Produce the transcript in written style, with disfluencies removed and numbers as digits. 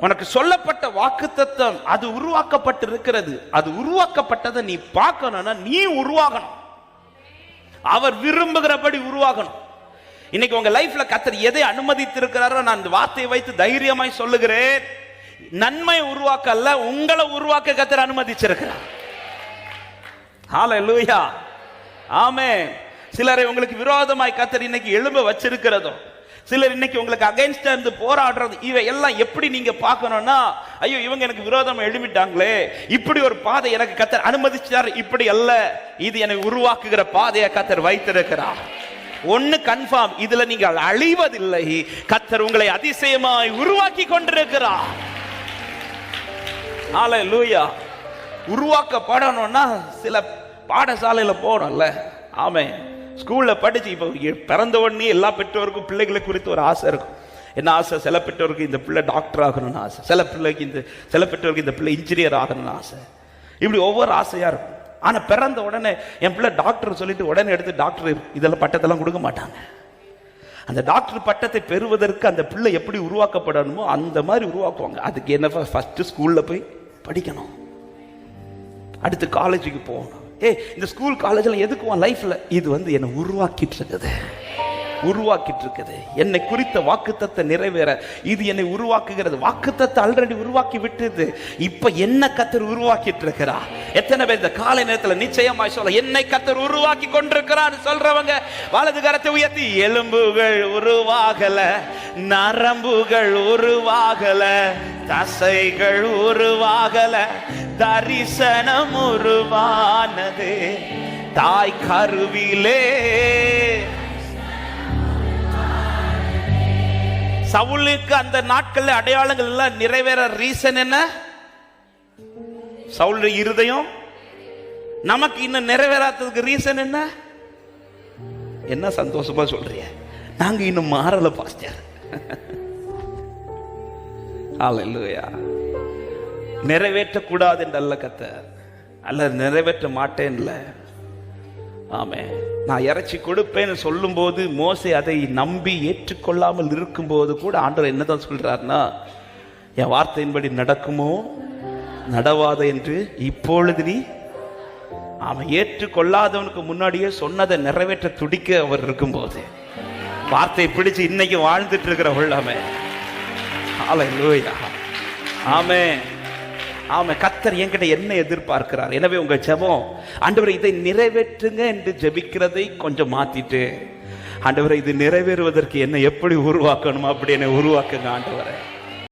உனக்கு சொல்லப்பட்ட வாக்குத்தத்தம் அது உருவாக்கப்பட்டு இருக்கிறது. அது உருவாக்கப்பட்டதை நீ பார்க்கணும்னா நீ உருவாகணும். அவர் விரும்புகிறபடி உருவாகணும். இன்னைக்கு உங்க லைஃப்ல கர்த்தர் எதை அனுமதித்து இருக்கிறாரோ நான் இந்த வார்த்தையை வைத்து தைரியமாய் சொல்லுகிறேன், நன்மை உருவாக்க அல்ல, உங்களை உருவாக்க கர்த்தர் அனுமதிச்சிருக்கிறார். ஹல்லேலூயா, ஆமென். சிலரை உங்களுக்கு விரோதமாய் கர்த்தர் இன்னைக்கு எழும்ப வச்சிருக்கிறதோ, சிலர் இன்னைக்கு உங்களுக்கு அகைன்ஸ்டா இருந்து போராடுறது, இவை எல்லாம் எப்படி நீங்க பார்க்கணும்னா, ஐயோ இவங்க எனக்கு விரோதமா எழுப்பிட்டாங்களே, இப்படி ஒரு பாதை எனக்கு கர்த்தர் அனுமதிச்சார், இப்படி அல்ல, இது என்னை உருவாக்குகிற பாதையை கர்த்தர் வைத்திருக்கிறார். ஒன்னு கன்ஃபார்ம், இதுல நீங்கள் அழிவதில்லை, கர்த்தர் உங்களை அதிசயமாய் உருவாக்கி கொண்டிருக்கிறார். ஹல்லேலூயா. உருவாக்கப்படணும்னா சில பாடசாலையில போகணும்ல. ஆமென். ஸ்கூல்ல படிச்சு இப்போ பிறந்த உடனே எல்லா பெற்றோருக்கும் பிள்ளைகளை குறித்து ஒரு ஆசை இருக்கும். என்ன ஆசை? சில பெற்றோருக்கு இந்த பிள்ளை டாக்டர் ஆகணும்னு ஆசை, சில பெற்றோருக்கு இந்த பிள்ளை இன்ஜினியர் ஆகணும்னு ஆசை. இப்படி ஒவ்வொரு ஆசையா இருக்கும். ஆனா பிறந்த உடனே என் பிள்ளை டாக்டர் சொல்லிட்டு உடனே எடுத்து டாக்டர் இதெல்லாம் பட்டத்தெல்லாம் கொடுக்க மாட்டாங்க. அந்த டாக்டர் பட்டத்தை பெறுவதற்கு அந்த பிள்ளை எப்படி உருவாக்கப்படணுமோ அந்த மாதிரி உருவாக்குவாங்க. அதுக்கு என்ன, ஃபர்ஸ்ட் ஸ்கூல்ல போய் படிக்கணும், அடுத்து காலேஜுக்கு போகணும். இந்த ஸ்கூல் காலேஜ்ல எதுக்கு உன் லைஃப்ல இது என்னை உருவாக்கிட்டு இருக்குது, என்னை குறித்த வாக்குத்தத்தை நிறைவேற இது என்னை உருவாக்குகிறது. வாக்குத்தத்தை ஆல்ரெடி உருவாக்கி விட்டது, இப்ப என்ன கர்த்தர் உருவாக்கிட்டு இருக்கிறார். எத்தனை பேர் இந்த காலை நேரத்தில் நிச்சயமாய் சொல்ல, என்னை கர்த்தர் உருவாக்கி கொண்டிருக்கிறார் சொல்றவங்க வலது கரத்தை உயர்த்தி, எலும்புகள் உருவாகல, நரம்புகள் உருவாகல, தசைகள் உருவாகல, தரிசனம் உருவானது தாய் கருவிலே. சவுலுக்கு அந்த நாட்கள்ல அடையாளங்கள் எல்லாம் நிறைவேற ரீசன் என்ன? சவுல் இருதயம். நமக்கு இன்னும் நிறைவேறாததுக்கு ரீசன் என்ன? என்ன சந்தோஷமா சொல்றீங்க, நாங்க இன்னும் மாறல பாஸ்டர். ஹல்லேலூயா. நிறைவேற்றக்கூடாது என்றல்ல கர்த்தர், அல்ல நிறைவேற்ற மாட்டேன் இல்ல. ஆமென். நான் இறைச்சி கொடுப்பேன்னு சொல்லும் போது மோசே அதை நம்பி ஏற்றுக்கொள்ளாமல் இருக்கும் போது கூட ஆண்டவர் என்னதான் சொல்றாருன்னா, என் வார்த்தையின்படி நடக்குமோ நடவாத என்று இப்பொழுது நீ. அவன் ஏற்றுக்கொள்ளாதவனுக்கு முன்னாடியே சொன்னதை நிறைவேற்ற துடிக்க அவர் இருக்கும்போது வார்த்தை பிடிச்சு இன்னைக்கு வாழ்ந்துட்டு இருக்கிற உள்ளாமே. ஹல்லேலூயா, ஆமென். ஆமா, கர்த்தர் என்கிட்ட என்ன எதிர்பார்க்கிறார். எனவே உங்க ஜெபம், ஆண்டவரே இதை நிறைவேற்றுங்க என்று ஜெபிக்கிறதை கொஞ்சம் மாத்திட்டு, ஆண்டவரே இது நிறைவேறுவதற்கு என்ன எப்படி உருவாக்கணுமோ அப்படி என்னை உருவாக்குங்க ஆண்டவரே.